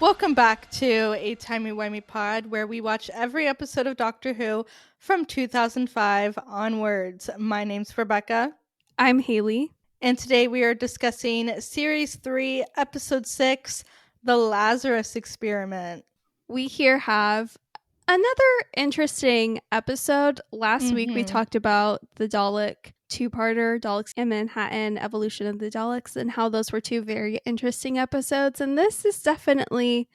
Welcome back to a Timey-Wimey Pod, where we watch every episode of Doctor Who from 2005 onwards. My name's Rebecca. I'm Haley. And today we are discussing Series 3, Episode 6, The Lazarus Experiment. We here have another interesting episode. Last week we talked about the Dalek two-parter, Daleks in Manhattan, Evolution of the Daleks, and how those were two very interesting episodes. And this is definitely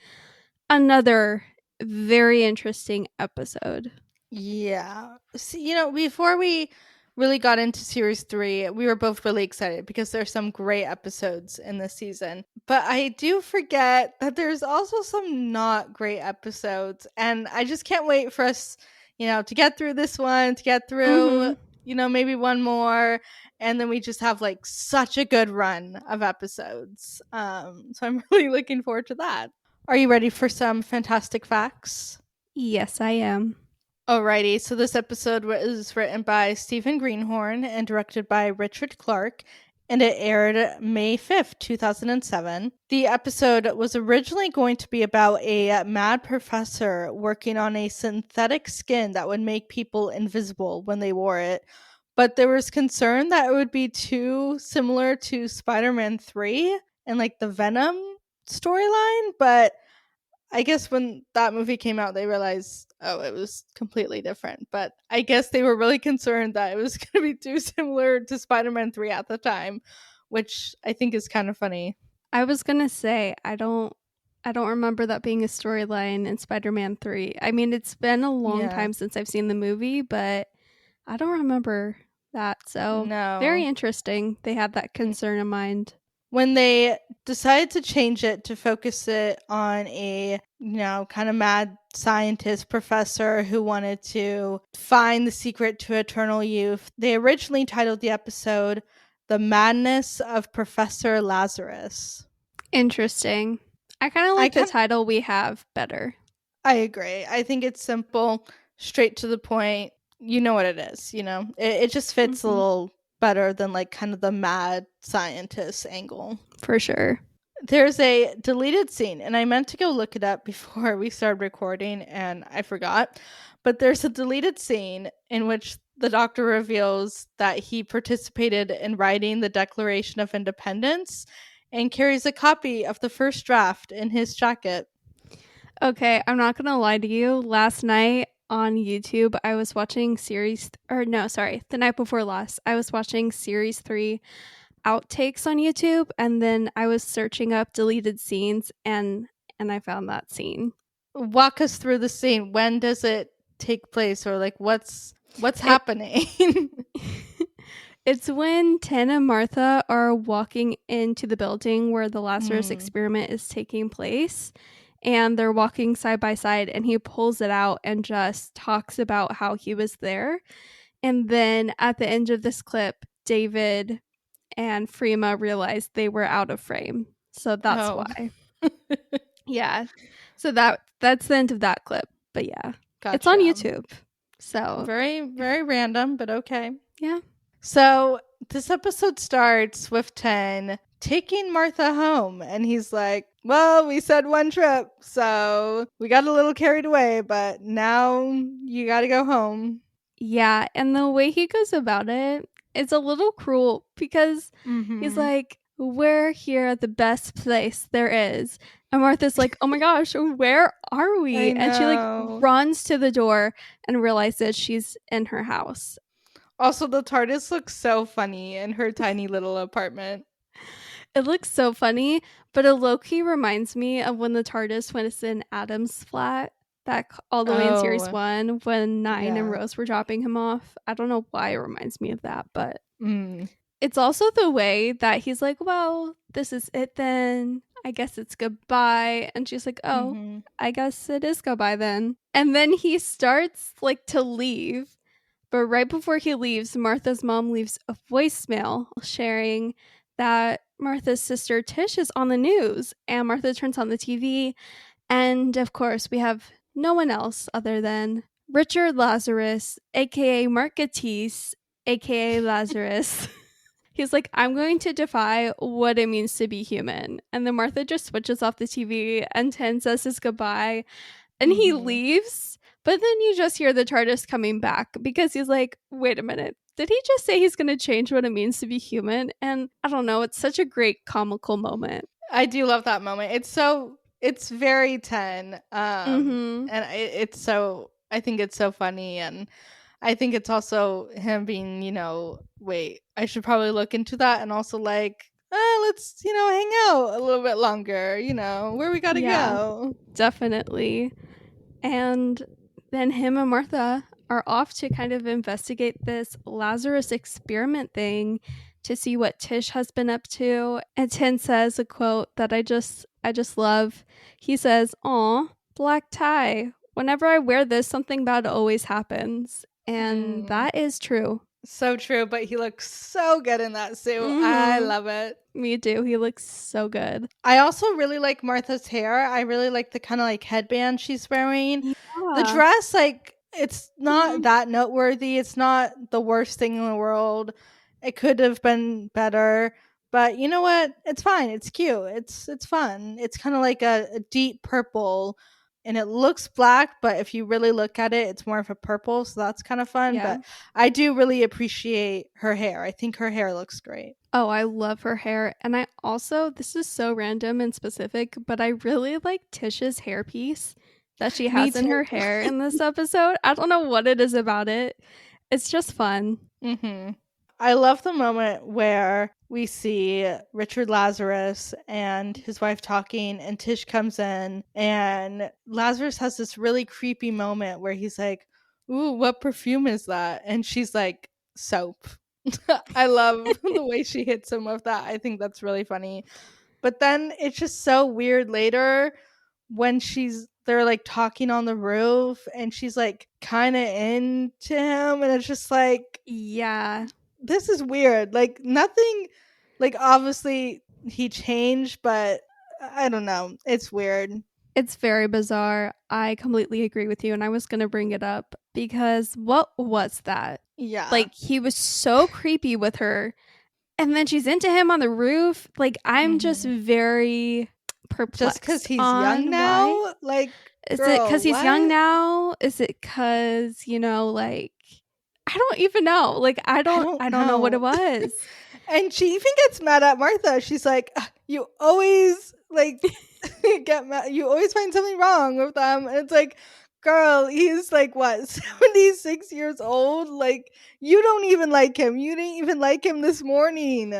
another very interesting episode. Yeah. So, before we really got into Series 3, we were both really excited because there's some great episodes in this season. But I do forget that there's also some not great episodes. And I just can't wait for us, to get through this one, to get through, maybe one more. And then we just have like such a good run of episodes. So I'm really looking forward to that. Are you ready for some fantastic facts? Yes, I am. Alrighty, so this episode was written by Stephen Greenhorn and directed by Richard Clark, and it aired May 5th, 2007. The episode was originally going to be about a mad professor working on a synthetic skin that would make people invisible when they wore it, but there was concern that it would be too similar to Spider-Man 3 and like the Venom storyline, but I guess when that movie came out, they realized, it was completely different. But I guess they were really concerned that it was going to be too similar to Spider-Man 3 at the time, which I think is kind of funny. I was going to say, I don't remember that being a storyline in Spider-Man 3. I mean, it's been a long time since I've seen the movie, but I don't remember that. So, very interesting. They had that concern in mind. When they decided to change it to focus it on a, kind of mad scientist professor who wanted to find the secret to eternal youth, they originally titled the episode The Madness of Professor Lazarus. Interesting. I kind of like the title we have better. I agree. I think it's simple, straight to the point. You know what it is, It just fits a little better than like kind of the mad scientist angle. For sure. There's a deleted scene, and I meant to go look it up before we started recording, and I forgot. But there's a deleted scene in which the Doctor reveals that he participated in writing the Declaration of Independence and carries a copy of the first draft in his jacket. Okay, I'm not gonna lie to you. Last night on YouTube, I was watching the night before last, I was watching Series 3 outtakes on YouTube, and then I was searching up deleted scenes, and I found that scene. Walk us through the scene. When does it take place, or like what's happening? It's when Tin and Martha are walking into the building where the Lazarus Experiment is taking place, and they're walking side by side, and he pulls it out and just talks about how he was there. And then at the end of this clip, David and Freema realized they were out of frame. So that's why. Yeah. So that's the end of that clip. But yeah. Gotcha. It's on YouTube. So very, very random, but okay. Yeah. So this episode starts with Tin taking Martha home, and he's like, well, we said one trip, so we got a little carried away, but now you gotta go home. Yeah, and the way he goes about it is a little cruel because he's like, we're here at the best place there is. And Martha's like, oh my gosh, where are we? And she like runs to the door and realizes she's in her house. Also, the TARDIS looks so funny in her tiny little apartment. It looks so funny, but it low-key reminds me of when the TARDIS was in Adam's flat, back all the way in Series 1, when Nine and Rose were dropping him off. I don't know why it reminds me of that, but it's also the way that he's like, well, this is it then. I guess it's goodbye. And she's like, oh, I guess it is goodbye then. And then he starts like to leave. But right before he leaves, Martha's mom leaves a voicemail sharing that Martha's sister Tish is on the news, and Martha turns on the TV, and of course we have no one else other than Richard Lazarus, aka Mark Gatiss, aka Lazarus, He's like, I'm going to defy what it means to be human. And then Martha just switches off the TV and Ten says his goodbye and he leaves. But then you just hear the TARDIS coming back because he's like, wait a minute. Did he just say he's going to change what it means to be human? And I don't know. It's such a great comical moment. I do love that moment. It's very 10. And I think it's so funny. And I think it's also him being, wait, I should probably look into that. And also like, let's, hang out a little bit longer, where we gotta go. Definitely. And then him and Martha are off to kind of investigate this Lazarus Experiment thing to see what Tish has been up to. And Tin says a quote that I just love. He says, "Aw, black tie. Whenever I wear this, something bad always happens." And that is true. So true, but he looks so good in that suit. I love it. Me too. He looks so good. I also really like Martha's hair. I really like the kind of like headband she's wearing. Yeah. The dress, like, it's not that noteworthy. It's not the worst thing in the world. It could have been better, but you know what? It's fine. It's cute. It's fun. It's kind of like a deep purple, and it looks black, but if you really look at it, it's more of a purple, so that's kind of fun. Yeah. But I do really appreciate her hair. I think her hair looks great. Oh, I love her hair. And I also, this is so random and specific, but I really like Tish's hairpiece that she has in her hair in this episode. I don't know what it is about it. It's just fun. I love the moment where we see Richard Lazarus and his wife talking, and Tish comes in, and Lazarus has this really creepy moment where he's like, "Ooh, what perfume is that?" And she's like, "Soap." I love the way she hits him with that. I think that's really funny. But then it's just so weird later when they're like talking on the roof and she's like kind of into him, and it's just like, yeah, this is weird. Like, nothing, like, obviously he changed, but I don't know. It's weird. It's very bizarre. I completely agree with you, and I was going to bring it up because what was that? Yeah. Like, he was so creepy with her, and then she's into him on the roof. Like, I'm just very perplexed. Just because he's young now? Why? Like, is it because he's young now? Is it because, like, I don't even know. Like, I don't know what it was. And she even gets mad at Martha. She's like, you always, like, get mad. You always find something wrong with them. And it's like, girl, he's like, what, 76 years old? Like, you don't even like him. You didn't even like him this morning.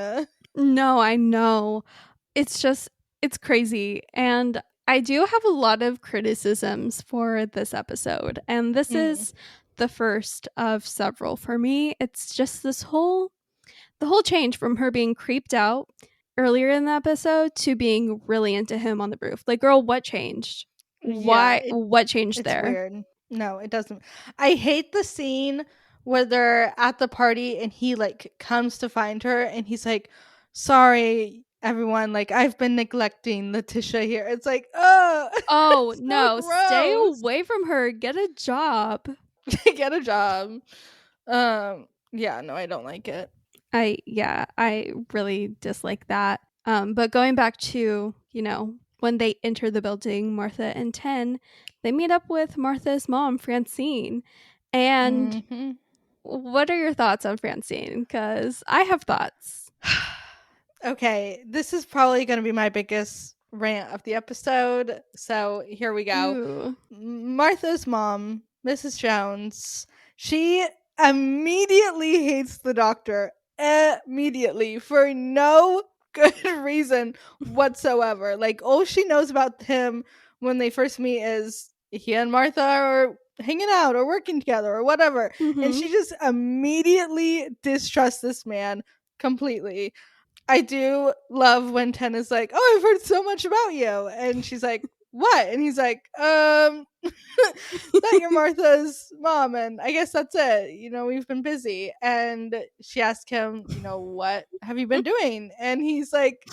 No, I know. It's crazy. And I do have a lot of criticisms for this episode. And this is the first of several for me. It's just the whole change from her being creeped out earlier in the episode to being really into him on the roof. Like, girl, what changed? Why? What changed there? It's weird. No, it doesn't. I hate the scene where they're at the party and he like comes to find her and he's like, sorry, everyone, like, I've been neglecting Letitia here. It's like, oh so no, gross. Stay away from her. Get a job. Get a job. Yeah, no, I don't like it. I really dislike that. But going back to, when they enter the building, Martha and Ten, they meet up with Martha's mom, Francine. And what are your thoughts on Francine? Because I have thoughts. Okay, this is probably going to be my biggest rant of the episode. So here we go. Ooh. Martha's mom, Mrs. Jones, she immediately hates the doctor. Immediately, for no good reason whatsoever. Like, all she knows about him when they first meet is he and Martha are hanging out or working together or whatever. And she just immediately distrusts this man completely. I do love when Ten is like, oh, I've heard so much about you. And she's like, what? And he's like, that you're Martha's mom, and I guess that's it. We've been busy. And she asked him, what have you been doing? And he's like,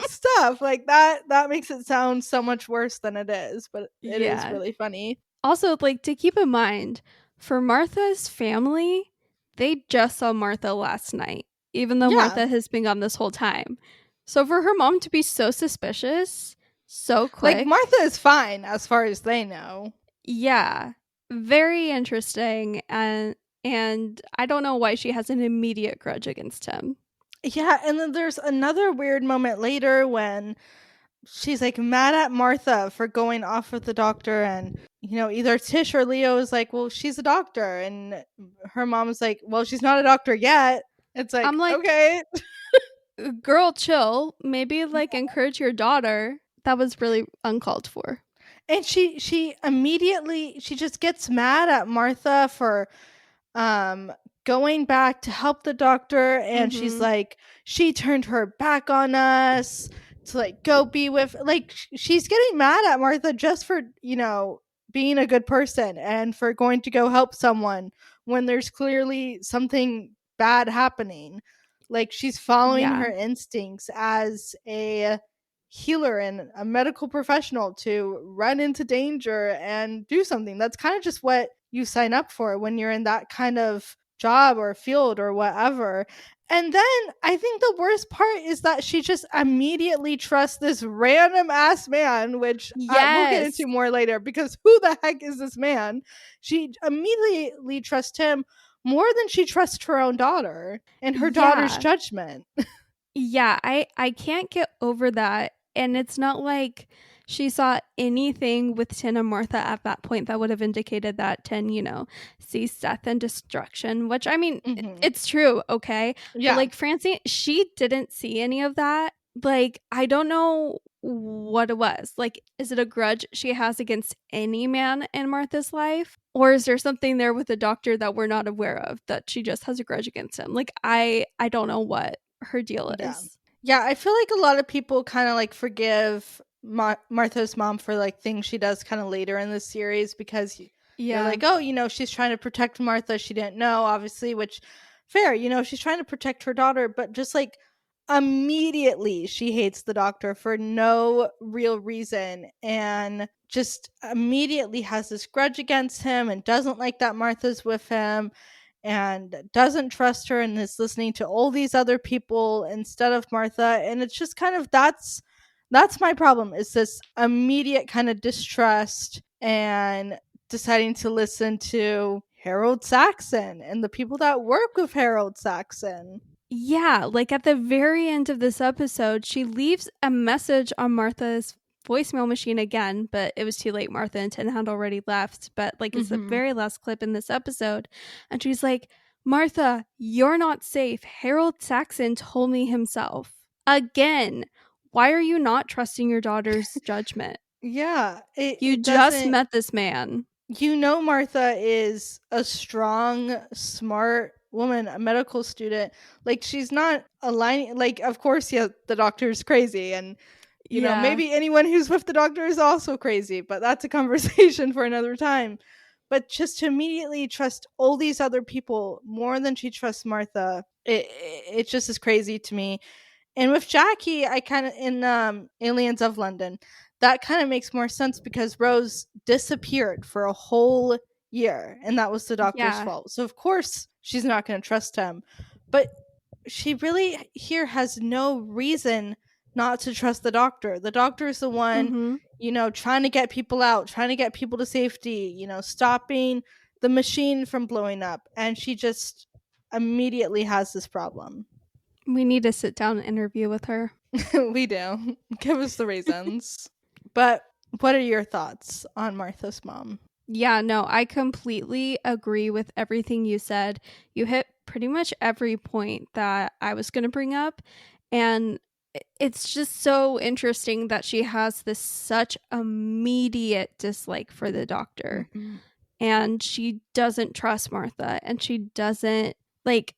stuff like that. That makes it sound so much worse than it is, but it is really funny. Also, like, to keep in mind, for Martha's family, they just saw Martha last night, even though Yeah. Martha has been gone this whole time. So for her mom to be so suspicious so Like, quick, Martha is fine as far as they know. yeah, very interesting. And I don't know why she has an immediate grudge against him. Yeah, and then there's another weird moment later when she's like mad at Martha for going off with the doctor, and either Tish or Leo is like, well, she's a doctor, and her mom's like, well, she's not a doctor yet. It's like, I'm like, okay. girl, chill. Maybe like encourage your daughter. That was really uncalled for. And she immediately she just gets mad at Martha for um going back to help the doctor, and she's Mm-hmm. like, she turned her back on us to like go be with, like, she's getting mad at Martha just for being a good person and for going to go help someone when there's clearly something bad happening. Like, she's following Yeah. her instincts as a healer and a medical professional to run into danger and do something. That's kind of just what you sign up for when you're in that kind of job or field or whatever. And then I think the worst part is that she just immediately trusts this random ass man, which we'll get Yes. into more later, because who the heck is this man? She immediately trusts him more than she trusts her own daughter and her daughter's Yeah. judgment. Yeah, I can't get over that. And it's not like she saw anything with Tin and Martha at that point that would have indicated that Tin, sees death and destruction, which I mean, Mm-hmm. it's true, okay? But Yeah. like Francine, she didn't see any of that. Like, I don't know what it was. Like, is it a grudge she has against any man in Martha's life? Or is there something there with the doctor that we're not aware of that she just has a grudge against him? Like, I don't know what her deal Yeah. is. Yeah, I feel like a lot of people kind of like forgive Martha's mom for like things she does kind of later in the series, because they're Yeah. like, oh, she's trying to protect Martha. She didn't know, obviously, which fair, she's trying to protect her daughter, but just like immediately she hates the doctor for no real reason, and just immediately has this grudge against him and doesn't like that Martha's with him and doesn't trust her and is listening to all these other people instead of Martha. And it's just kind of that's my problem, is this immediate kind of distrust and deciding to listen to Harold Saxon and the people that work with Harold Saxon. Yeah, like at the very end of this episode, she leaves a message on Martha's voicemail machine again, but it was too late. Martha and Tin had already left, but like it's the Mm-hmm. very last clip in this episode. And she's like, Martha, you're not safe. Harold Saxon told me himself. Again, why are you not trusting your daughter's judgment? Yeah, You it just doesn't. met this man. Martha is a strong, smart woman, a medical student. Like, she's not aligning, like, of course, yeah, the doctor's crazy, and Yeah. maybe anyone who's with the doctor is also crazy, but that's a conversation for another time. But just to immediately trust all these other people more than she trusts Martha, it just is crazy to me. And with Jackie, I kind of, in Aliens of London, that kind of makes more sense because Rose disappeared for a whole year, and that was the doctor's Yeah. fault. So of course she's not going to trust him. But she really here has no reason not to trust the doctor. The doctor is the one, Mm-hmm. trying to get people out, trying to get people to safety, stopping the machine from blowing up, and she just immediately has this problem. We need to sit down and interview with her. We do. Give us the reasons. But what are your thoughts on Martha's mom? Yeah, no, I completely agree with everything you said. You hit pretty much every point that I was going to bring up. And it's just so interesting that she has this such immediate dislike for the doctor. Mm-hmm. And she doesn't trust Martha. And she doesn't, like,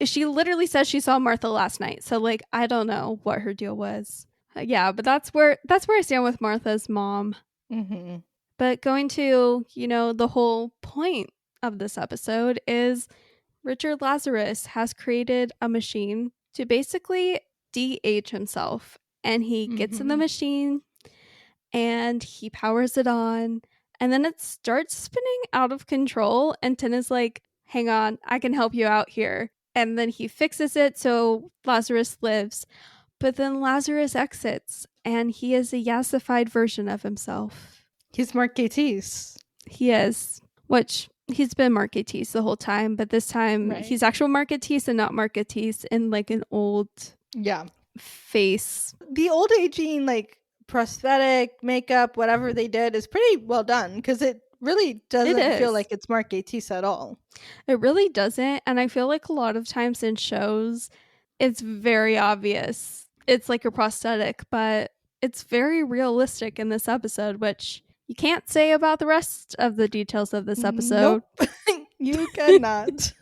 she literally says she saw Martha last night. So, like, I don't know what her deal was. Yeah, but that's where I stand with Martha's mom. Mm-hmm. But going to, the whole point of this episode is Richard Lazarus has created a machine to basically de-age himself. And he gets in the Mm-hmm. machine and he powers it on. And then it starts spinning out of control. And Tin is like, hang on, I can help you out here. And then he fixes it so Lazarus lives. But then Lazarus exits, and he is a yassified version of himself. He's Mark Gatiss. He is, which he's been Mark Gatiss the whole time, but this time he's actual Mark Gatiss and not Mark Gatiss in like an old face. The old aging, like prosthetic, makeup, whatever they did is pretty well done because it really doesn't feel like it's Mark Gatiss at all. It really doesn't, and I feel like a lot of times in shows, it's very obvious. It's like a prosthetic, but it's very realistic in this episode, which you can't say about the rest of the details of this episode. Nope. You cannot.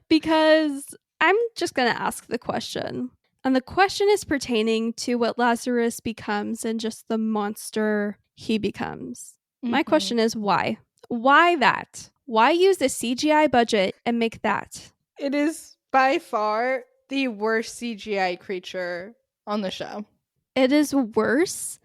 Because I'm just going to ask the question. And the question is pertaining to what Lazarus becomes and just the monster he becomes. My question is why? Why that? Why use a CGI budget and make that? It is by far the worst CGI creature on the show. It is worse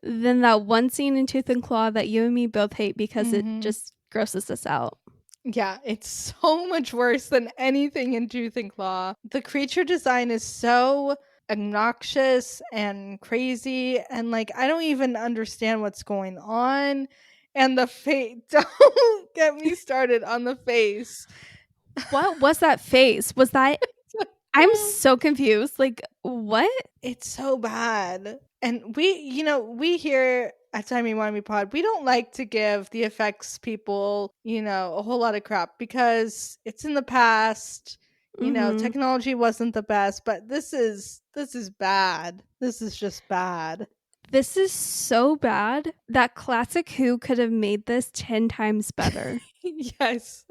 than that one scene in Tooth and Claw that you and me both hate because it just grosses us out. Yeah, it's so much worse than anything in Tooth and Claw. The creature design is so obnoxious and crazy, and like I don't even understand what's going on. And the face, don't get me started on the face. What was that face? Was that I'm so confused. Like, what? It's so bad. And we here at Timey Wimey Pod, we don't like to give the effects people, a whole lot of crap because it's in the past. Technology wasn't the best, but this is bad. This is just bad. This is so bad that Classic Who could have made this 10 times better. Yes,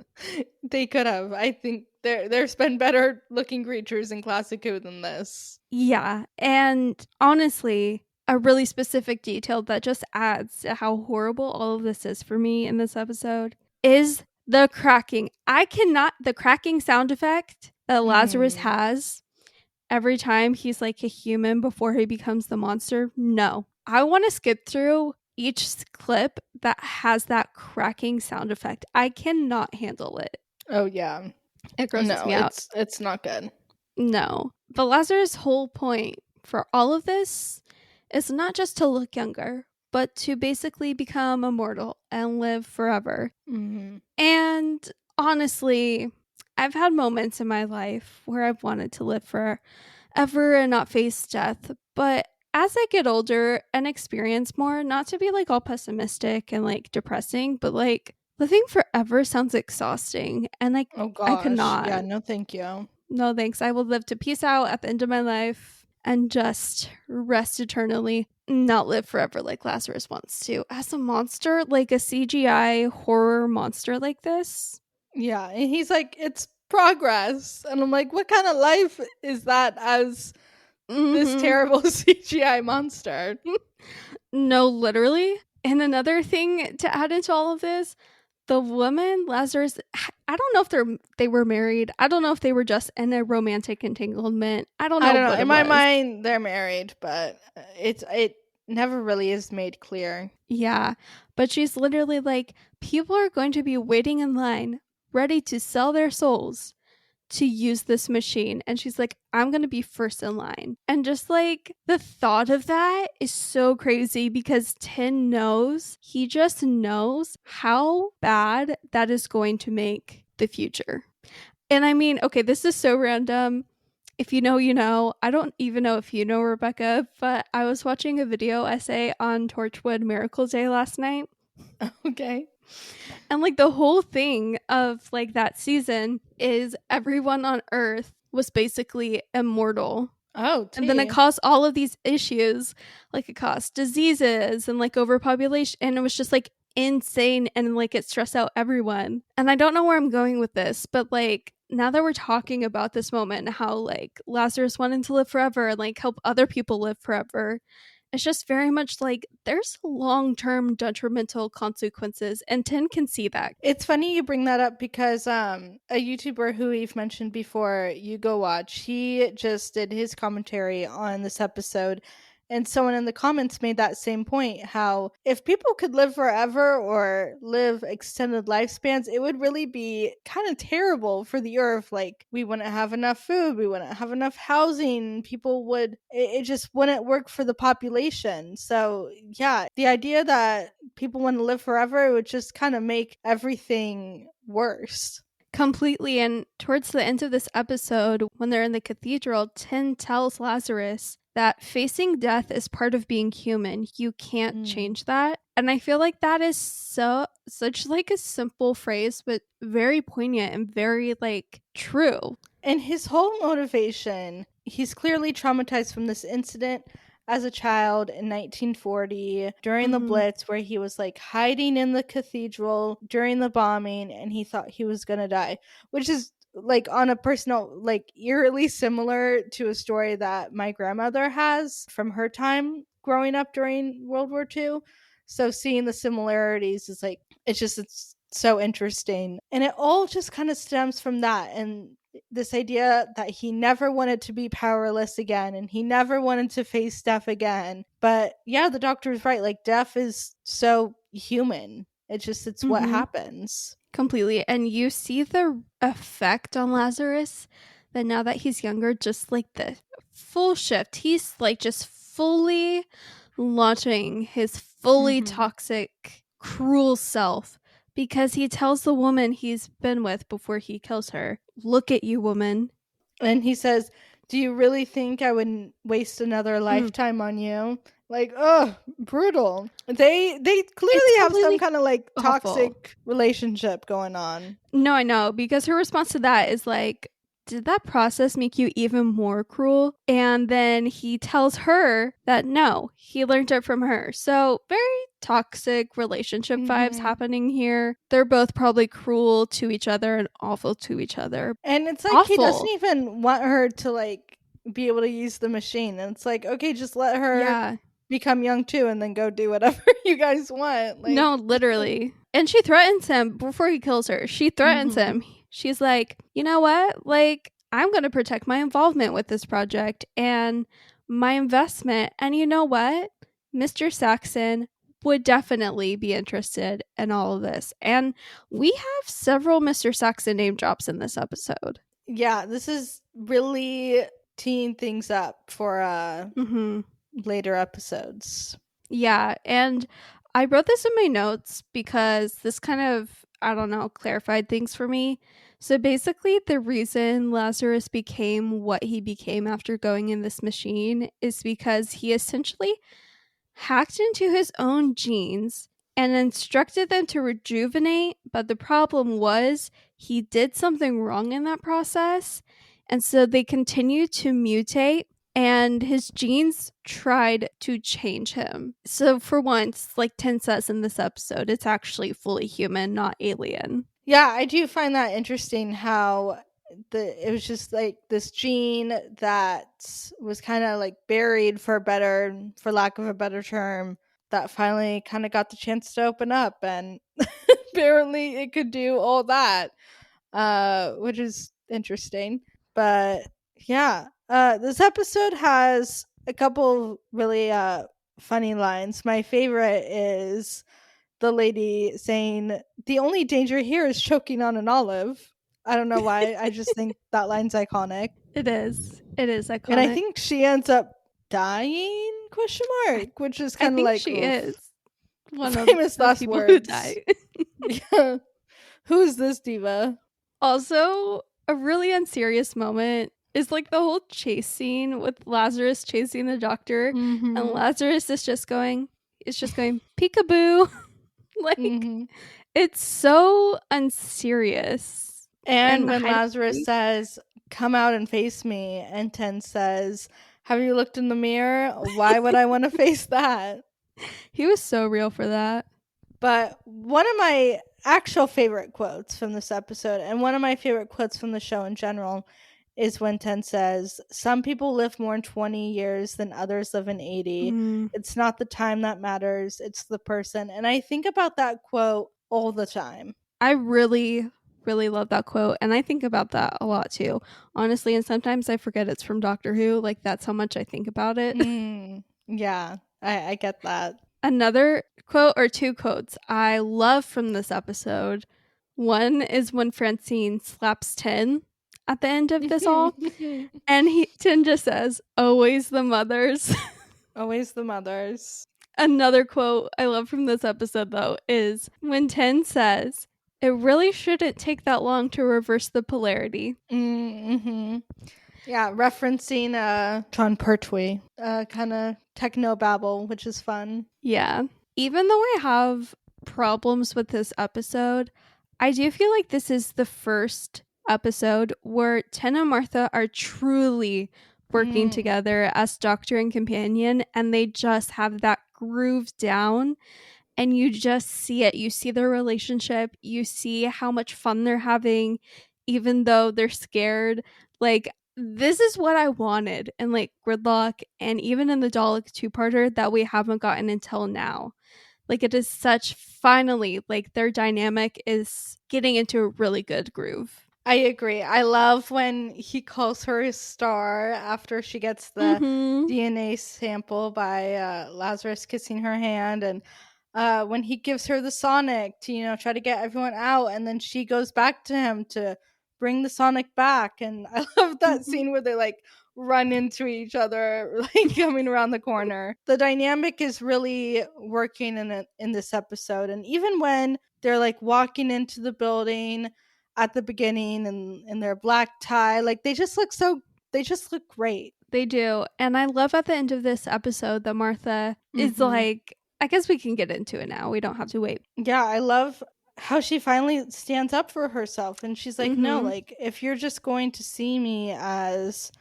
they could have. I think there's been better looking creatures in Classic Who than this. Yeah, and honestly, a really specific detail that just adds to how horrible all of this is for me in this episode is the cracking. The cracking sound effect that Lazarus has every time he's like a human before he becomes the monster. No, I want to skip through each clip that has that cracking sound effect. I cannot handle it. Oh yeah, it grosses me out. It's not good. No, but Lazarus' whole point for all of this is not just to look younger, but to basically become immortal and live forever. And honestly, I've had moments in my life where I've wanted to live forever and not face death. But as I get older and experience more, not to be like all pessimistic and like depressing, but like living forever sounds exhausting. And like, oh gosh, I cannot. Yeah, no thank you. No thanks. I will live to peace out at the end of my life and just rest eternally, not live forever like Lazarus wants to. As a monster, like a CGI horror monster like this. Yeah, and he's like, it's progress. And I'm like, what kind of life is that as this terrible CGI monster? No, literally. And another thing to add into all of this, the woman, Lazarus, I don't know if they were married. I don't know if they were just in a romantic entanglement. I don't know. In my mind, they're married, but it never really is made clear. Yeah, but she's literally like, people are going to be waiting in line, ready to sell their souls to use this machine. And she's like, I'm going to be first in line. And just like the thought of that is so crazy because Tin he just knows how bad that is going to make the future. And I mean, okay, this is so random. If you know, you know. I don't even know if you know, Rebecca, but I was watching a video essay on Torchwood Miracle Day last night. Okay. And like the whole thing of like that season is everyone on Earth was basically immortal. Oh, and then it caused all of these issues. Like it caused diseases and like overpopulation. And it was just like insane and like it stressed out everyone. And I don't know where I'm going with this, but like now that we're talking about this moment and how like Lazarus wanted to live forever and like help other people live forever, it's just very much like there's long-term detrimental consequences, and Tin can see that. It's funny you bring that up because a YouTuber who we've mentioned before, You Go Watch, he just did his commentary on this episode, And someone in the comments made that same point, how if people could live forever or live extended lifespans, it would really be kind of terrible for the earth. Like, we wouldn't have enough food, we wouldn't have enough housing, people would, it just wouldn't work for the population. So yeah, the idea that people want to live forever, it would just kind of make everything worse. Completely. And towards the end of this episode, when they're in the cathedral, Tin tells Lazarus that facing death is part of being human. You can't change that. And I feel like that is such like a simple phrase, but very poignant and very like true. And his whole motivation, he's clearly traumatized from this incident as a child in 1940 during the Blitz, where he was like hiding in the cathedral during the bombing and he thought he was gonna die, which is like on a personal, like eerily similar to a story that my grandmother has from her time growing up during World War II. So seeing the similarities is like, it's so interesting. And it all just kind of stems from that, and this idea that he never wanted to be powerless again and he never wanted to face death again. But yeah, the doctor is right. Like, death is so human. It's what happens. Completely. And you see the effect on Lazarus that now that he's younger, just like the full shift. He's like just fully launching his fully toxic, cruel self, because he tells the woman he's been with before he kills her, "Look at you, woman." And he says, "Do you really think I would waste another lifetime on you?" Like, oh, brutal. They clearly have some kind of like toxic relationship going on. No, I know, because her response to that is like, did that process make you even more cruel? And then he tells her that no, he learned it from her. So very toxic relationship vibes happening here. They're both probably cruel to each other and awful to each other. And it's like he doesn't even want her to like be able to use the machine. And it's like, okay, just let her become young too and then go do whatever you guys want. Like, no, literally. And she threatens him before he kills her. She threatens him. She's like, you know what? Like, I'm going to protect my involvement with this project and my investment. And you know what? Mr. Saxon would definitely be interested in all of this. And we have several Mr. Saxon name drops in this episode. Yeah, this is really teeing things up for later episodes. Yeah, and I wrote this in my notes because this kind of, I don't know, clarified things for me. So basically, the reason Lazarus became what he became after going in this machine is because he essentially hacked into his own genes and instructed them to rejuvenate. But the problem was he did something wrong in that process. And so they continued to mutate, and his genes tried to change him. So for once, like Tin says in this episode, it's actually fully human, not alien. Yeah, I do find that interesting how it was just like this gene that was kind of like buried for lack of a better term, that finally kind of got the chance to open up, and apparently it could do all that, which is interesting. But yeah, this episode has a couple really funny lines. My favorite is the lady saying, "The only danger here is choking on an olive." I don't know why. I just think that line's iconic. It is. It is iconic. And I think she ends up dying, ? Which is kind of like, she is one famous of the last people words. who die. Yeah. Who is this diva? Also, a really unserious moment is like the whole chase scene with Lazarus chasing the doctor, and Lazarus is just going peekaboo. Like, it's so unserious. And when Lazarus says, "Come out and face me," and Tin says, "Have you looked in the mirror? Why would I want to face that?" He was so real for that. But one of my actual favorite quotes from this episode, and one of my favorite quotes from the show in general, is when Tin says, "Some people live more in 20 years than others live in 80. It's not the time that matters, it's the person." And I think about that quote all the time. I really, really love that quote, and I think about that a lot too, honestly. And sometimes I forget it's from Doctor Who. Like, that's how much I think about it. Yeah, I get that. Another quote or two quotes I love from this episode. One is when Francine slaps Tin at the end of this all, and Tin just says, "Always the mothers." Always the mothers. Another quote I love from this episode, though, is when Tin says, "It really shouldn't take that long to reverse the polarity." Mm-hmm. Yeah, referencing John Pertwee, kind of techno babble, which is fun. Yeah. Even though I have problems with this episode, I do feel like this is the first episode where Tin and Martha are truly working together as doctor and companion, and they just have that groove down, and you just see it. You see their relationship, you see how much fun they're having, even though they're scared. Like, this is what I wanted in like Gridlock and even in the Dalek two-parter that we haven't gotten until now. Like, it is such, finally, like their dynamic is getting into a really good groove. I agree. I love when he calls her a star after she gets the DNA sample by Lazarus kissing her hand, and when he gives her the Sonic to try to get everyone out, and then she goes back to him to bring the Sonic back. And I love that scene where they like run into each other, like coming around the corner. The dynamic is really working in this episode, and even when they're like walking into the building at the beginning and in their black tie, like they just look great. They do. And I love at the end of this episode that Martha is like, I guess we can get into it now. We don't have to wait. Yeah, I love how she finally stands up for herself, and she's like, no, like if you're just going to see me as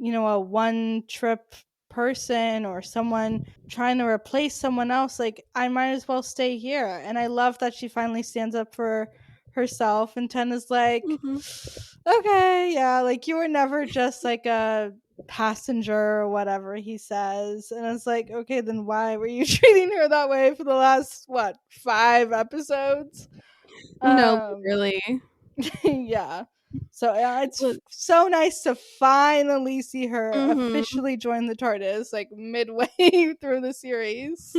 a one trip person or someone trying to replace someone else, like I might as well stay here. And I love that she finally stands up for herself, and Ten is like, okay, yeah, like you were never just like a passenger or whatever he says. And it's like, okay, then why were you treating her that way for the last 5 episodes? No, um really. yeah. So it's so nice to finally see her Mm-hmm. officially join the TARDIS, like midway through the series.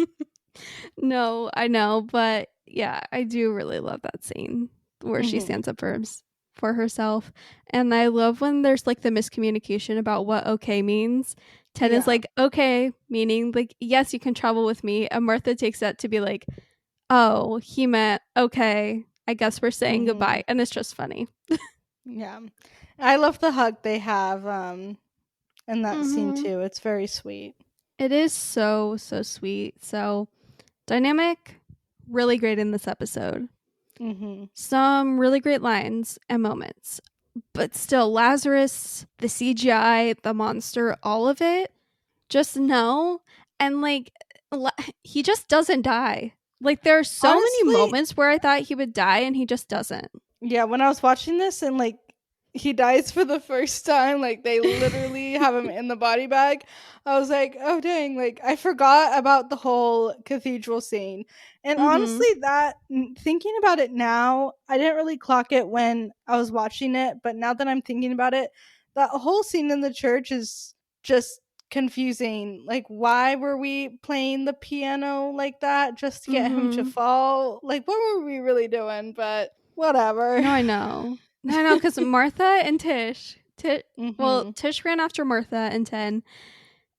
No, I know, but yeah, I do really love that scene where she Mm-hmm. stands up for herself. And I love when there's like the miscommunication about what okay means. Ten is Yeah. like, okay, meaning like, yes, you can travel with me. And Martha takes that to be like, oh, he meant, okay, I guess we're saying Mm-hmm. goodbye. And it's just funny. Yeah. I love the hug they have in that scene Mm-hmm. too. It's very sweet. It is so, so sweet. So dynamic, really great in this episode. Mm-hmm. Some really great lines and moments. But still, Lazarus, the CGI, the monster, all of it, just no. And like, he just doesn't die. Like, there are so many Honestly, moments where I thought he would die and he just doesn't. yeah, when I was watching this and like he dies for the first time, like they literally have him in the body bag, I was like, oh dang, like I forgot about the whole cathedral scene. And Mm-hmm. honestly, that thinking about it now, I didn't really clock it when I was watching it, but now that I'm thinking about it, that whole scene in the church is just confusing. Like, why were we playing the piano like that just to get him to Mm-hmm. fall? Like, what were we really doing? But whatever. No, I know. No, I know, because Martha and Mm-hmm. Tish ran after Martha and Ten,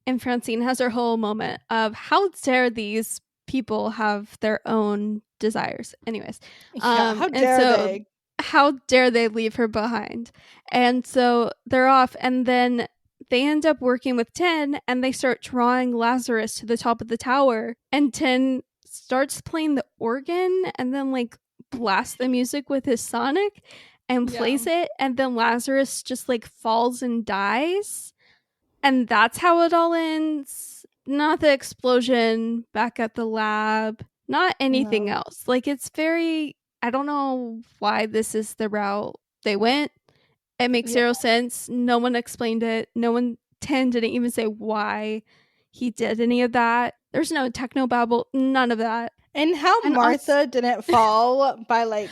and Francine has her whole moment of how dare these people have their own desires. Anyways, Yeah, how and dare so they? how dare they leave her behind? And so they're off, and then they end up working with Ten, and they start drawing Lazarus to the top of the tower, and Ten starts playing the organ, and then like blasts the music with his sonic and Yeah. plays it, and then Lazarus just like falls and dies, and that's how it all ends. Not the explosion back at the lab, not anything No. else. Like, it's very, I don't know why this is the route they went. It makes Yeah. zero sense. No one explained it. No one, 10 didn't even say why he did any of that. There's no techno babble, none of that. And how And also, Martha didn't fall by like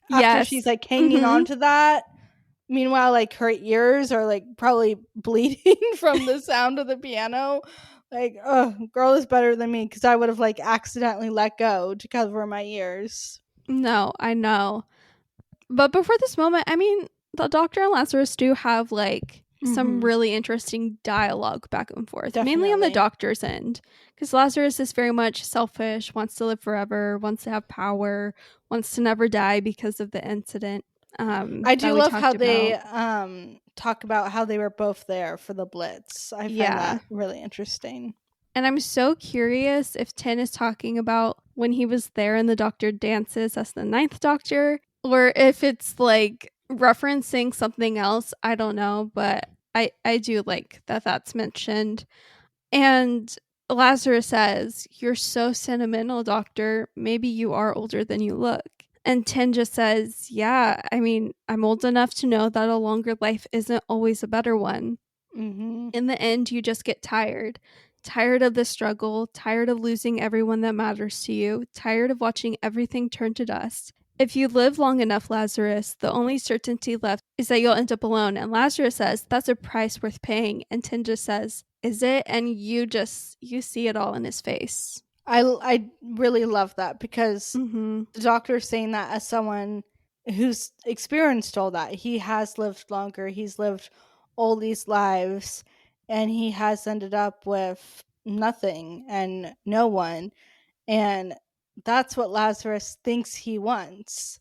after she's yes. like hanging Mm-hmm. on to that. Meanwhile, like her ears are like probably bleeding from the sound of the piano. Like, oh, girl is better than me because I would have like accidentally let go to cover my ears. No, I know. But before this moment, I mean, the Doctor and Lazarus do have like some really interesting dialogue back and forth, Definitely. mainly on the Doctor's end. Because Lazarus is very much selfish, wants to live forever, wants to have power, wants to never die because of the incident. I do love how they talk about how they were both there for the Blitz. I find that really interesting. And I'm so curious if Tin is talking about when he was there and the Doctor dances as the Ninth Doctor, or if it's like referencing something else. I don't know, but I do like that that's mentioned. And Lazarus says, "You're so sentimental, Doctor. Maybe you are older than you look." And Tin just says, "Yeah, I mean, I'm old enough to know that a longer life isn't always a better one. In the end, you just get tired. Tired of the struggle, tired of losing everyone that matters to you, tired of watching everything turn to dust. If you live long enough, Lazarus, the only certainty left is that you'll end up alone." And Lazarus says, "That's a price worth paying." And Tin just says, "Is it?" And you see it all in his face. I really love that because the Doctor's saying that as someone who's experienced all that. He has lived longer. He's lived all these lives, and he has ended up with nothing and no one. And that's what Lazarus thinks he wants.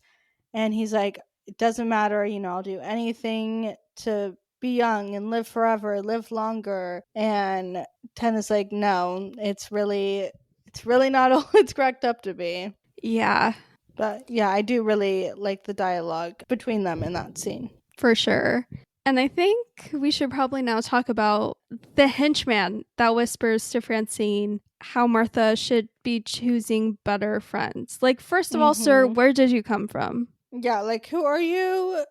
And he's like, it doesn't matter, I'll do anything to be young and live forever, live longer. And Ten is like, no, it's really not all it's cracked up to be. Yeah. But yeah, I do really like the dialogue between them in that scene. For sure. And I think we should probably now talk about the henchman that whispers to Francine how Martha should be choosing better friends. Like, first of all, sir, where did you come from? Yeah, like, who are you?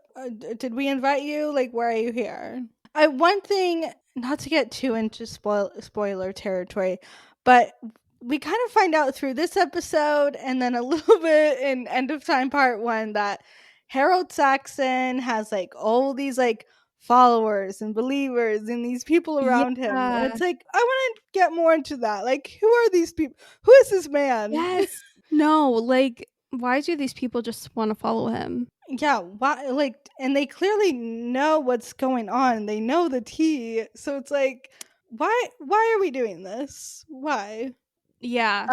Did we invite you? Like, why are you here? One thing, not to get too into spoiler territory, but we kind of find out through this episode and then a little bit in End of Time Part 1 that Harold Saxon has like all these like followers and believers and these people around him. And it's like, I want to get more into that. Like, who are these people? Who is this man? Yes. No, like, why do these people just want to follow him? Yeah, why? Like, and they clearly know what's going on. They know the tea. So it's like, why are we doing this? Why? Yeah,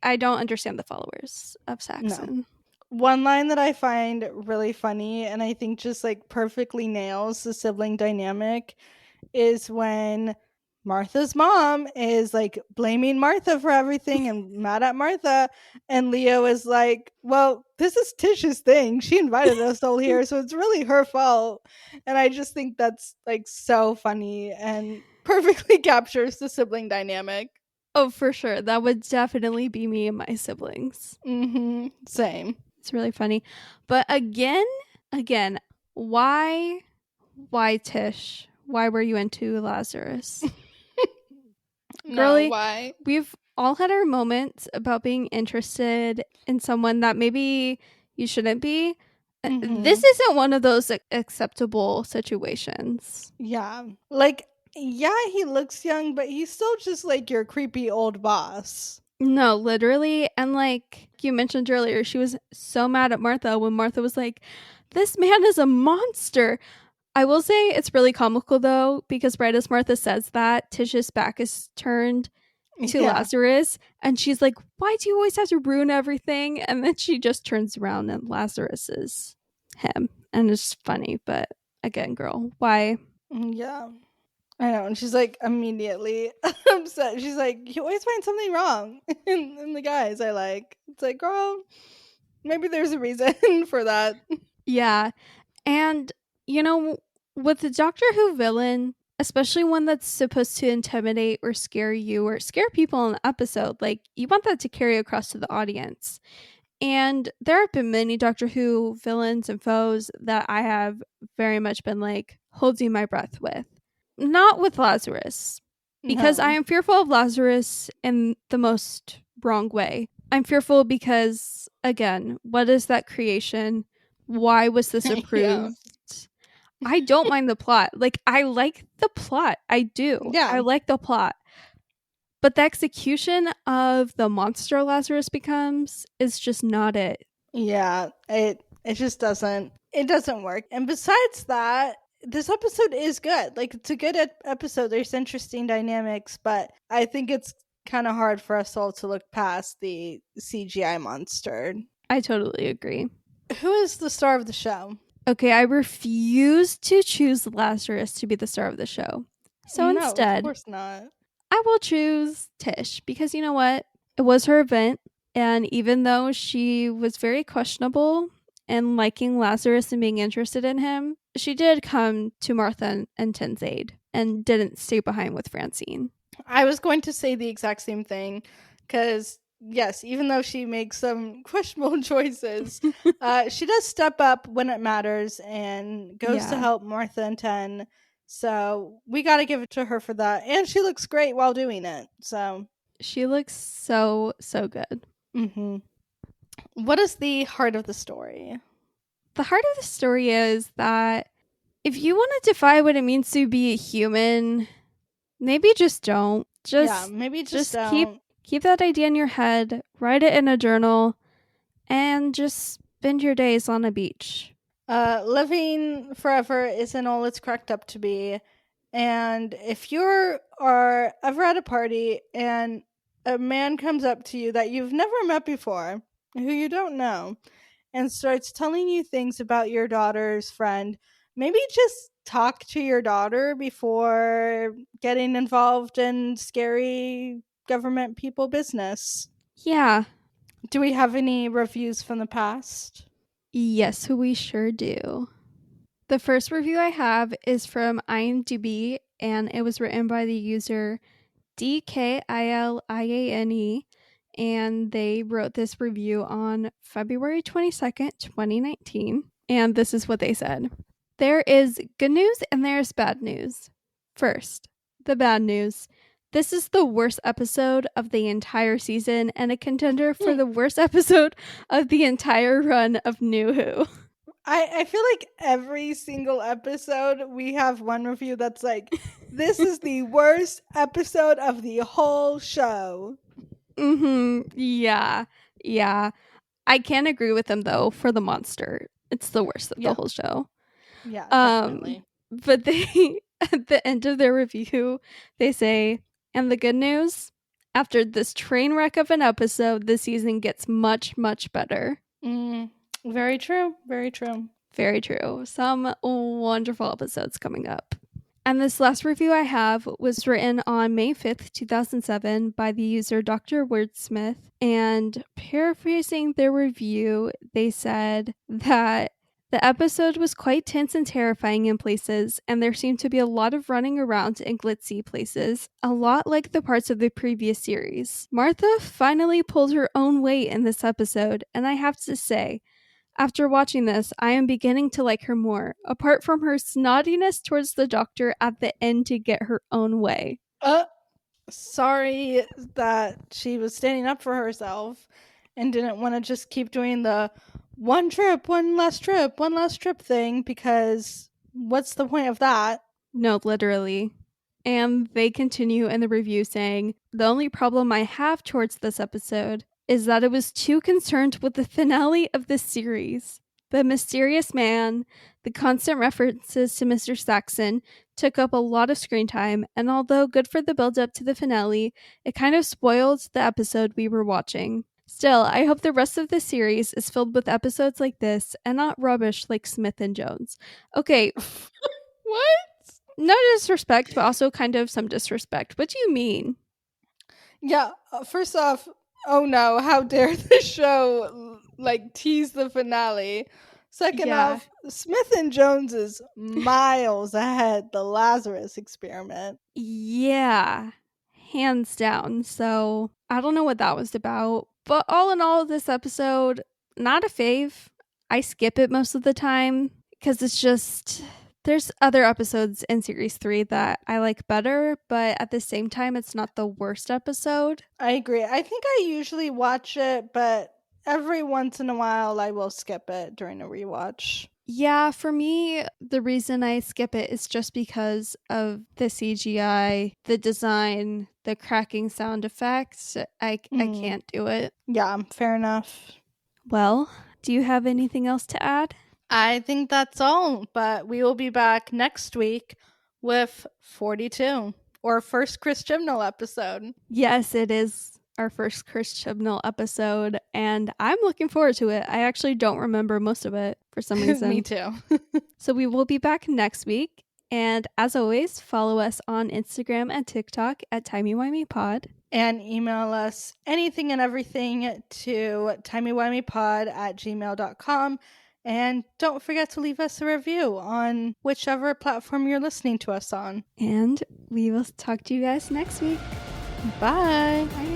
I don't understand the followers of Saxon. No. One line that I find really funny and I think just like perfectly nails the sibling dynamic is when Martha's mom is like blaming Martha for everything and mad at Martha. And Leo is like, well, this is Tish's thing. She invited us all here, so it's really her fault. And I just think that's like so funny and perfectly captures the sibling dynamic. Oh, for sure. That would definitely be me and my siblings. Same. It's really funny. But again, why Tish? Why were you into Lazarus? Girlie, why? We've all had our moments about being interested in someone that maybe you shouldn't be. This isn't one of those acceptable situations. Yeah. Like, yeah, he looks young, but he's still just like your creepy old boss. No, literally. And like you mentioned earlier, she was so mad at Martha when Martha was like, "This man is a monster." I will say it's really comical though, because right as Martha says that, Tish's back is turned to Lazarus, and she's like, "Why do you always have to ruin everything?" And then she just turns around and Lazarus is him. And it's funny, but again, girl, why? Yeah. I know. And she's like immediately upset. She's like, you always find something wrong in the guys I like. It's like, girl, maybe there's a reason for that. Yeah. And, with the Doctor Who villain, especially one that's supposed to intimidate or scare you or scare people in the episode, like, you want that to carry across to the audience. And there have been many Doctor Who villains and foes that I have very much been like holding my breath with. Not with Lazarus, because I am fearful of Lazarus in the most wrong way. I'm fearful because, again, what is that creation? Why was this approved? I don't mind the plot. Like, I like the plot. I do. Yeah. I like the plot. But the execution of the monster Lazarus becomes is just not it. Yeah, it just doesn't work. And besides that, this episode is good. Like, it's a good episode. There's interesting dynamics, but I think it's kind of hard for us all to look past the CGI monster. I totally agree. Who is the star of the show? Okay, I refuse to choose Lazarus to be the star of the show. So No, instead, of course not. I will choose Tish because you know what? It was her event, and even though she was very questionable and liking Lazarus and being interested in him, she did come to Martha and Tim's aid and didn't stay behind with Francine. I was going to say the exact same thing because, yes, even though she makes some questionable choices, she does step up when it matters and goes to help Martha and Ten. So we got to give it to her for that. And she looks great while doing it. So she looks so good. Mm-hmm. What is the heart of the story? The heart of the story is that if you want to define what it means to be a human, maybe just don't. Maybe just don't. Keep that idea in your head, write it in a journal, and just spend your days on a beach. Living forever isn't all it's cracked up to be. And if you are ever at a party and a man comes up to you that you've never met before, who you don't know, and starts telling you things about your daughter's friend, maybe just talk to your daughter before getting involved in scary government people business. Yeah. Do we have any reviews from the past? Yes, we sure do. The first review I have is from IMDb, and it was written by the user DKILIANE, and they wrote this review on February 22nd, 2019. And this is what they said. There is good news and there's bad news. First, the bad news. This is the worst episode of the entire season and a contender for the worst episode of the entire run of New Who. I feel like every single episode we have one review that's like, this is the worst episode of the whole show. Yeah. I can agree with them though for the monster. It's the worst of the whole show. Yeah, definitely. But they at the end of their review, they say, and the good news, after this train wreck of an episode, the season gets much, much better. Very true. Very true. Very true. Some wonderful episodes coming up. And this last review I have was written on May 5th, 2007 by the user Dr. Wordsmith. And paraphrasing their review, they said that the episode was quite tense and terrifying in places, and there seemed to be a lot of running around in glitzy places, a lot like the parts of the previous series. Martha finally pulled her own weight in this episode, and I have to say, after watching this, I am beginning to like her more, apart from her snottiness towards the doctor at the end to get her own way. Sorry that she was standing up for herself and didn't want to just keep doing the one last trip thing, because what's the point of that? No, literally. And they continue in the review saying, the only problem I have towards this episode is that it was too concerned with the finale of the series. The mysterious man, the constant references to Mr. Saxon took up a lot of screen time, and although good for the build-up to the finale, it kind of spoiled the episode we were watching. Still, I hope the rest of the series is filled with episodes like this and not rubbish like Smith and Jones. Okay. What? No disrespect, but also kind of some disrespect. What do you mean? Yeah, first off, oh no, how dare the show tease the finale. Second off, Smith and Jones is miles ahead the Lazarus Experiment. Yeah, hands down. So I don't know what that was about. But all in all, this episode, not a fave. I skip it most of the time because it's just, there's other episodes in series 3 that I like better, but at the same time, it's not the worst episode. I agree. I think I usually watch it, but every once in a while I will skip it during a rewatch. Yeah, for me, the reason I skip it is just because of the CGI, the design, the cracking sound effects. I can't do it. Yeah, fair enough. Well, do you have anything else to add? I think that's all, but we will be back next week with 42, or first Chris Chibnall episode. Yes, it is our first Chris Chibnall episode, and I'm looking forward to it. I actually don't remember most of it for some reason. Me too. So we will be back next week. And as always, follow us on Instagram and TikTok at TimeyWimeyPod. And email us anything and everything to timeywimeypod@gmail.com. And don't forget to leave us a review on whichever platform you're listening to us on. And we will talk to you guys next week. Bye. Bye.